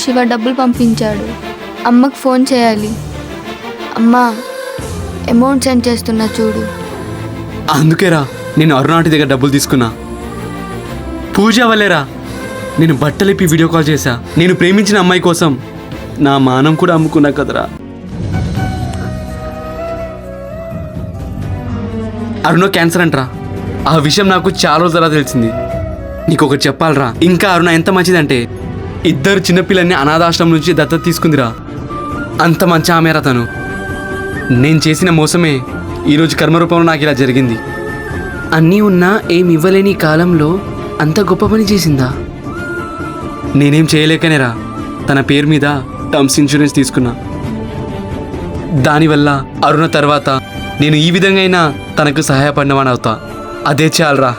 శివ డబ్బులు పంపించాడు. అమ్మకు ఫోన్ చేయాలి. అమ్మా, అమౌంట్ సెండ్ చేస్తున్నా చూడు. అందుకేరా నేను అరుణాటి దగ్గర డబ్బులు తీసుకున్నా. పూజ వల్లేరా నేను బట్టలిప్పి వీడియో కాల్ చేశా. నేను ప్రేమించిన అమ్మాయి కోసం నా మానం కూడా అమ్ముకున్నా కదరా. అరుణ క్యాన్సర్ అంటరా. ఆ విషయం నాకు చాలా రోజుల తర్వాత తెలిసింది. నీకు ఒకటి చెప్పాలరా, ఇంకా అరుణ ఎంత మంచిదంటే 2 చిన్నపిల్లల్ని అనాథాశ్రమం నుంచి దత్తత తీసుకుందిరా. అంత మంచి ఆమెరా తను. నేను చేసిన మోసమే ఈరోజు కర్మరూపంలో నాకు ఇలా జరిగింది. అన్నీ ఉన్నా ఏమి ఇవ్వలేని కాలంలో అంత గొప్ప పని చేసిందా? నేనేం చేయలేకనేరా తన పేరు మీద టర్మ్స్ ఇన్సూరెన్స్ తీసుకున్నా. దానివల్ల అరుణ తర్వాత నేను ఈ విధంగా అయినా తనకు సహాయపడినవాని అవుతా. అదే చాలరా.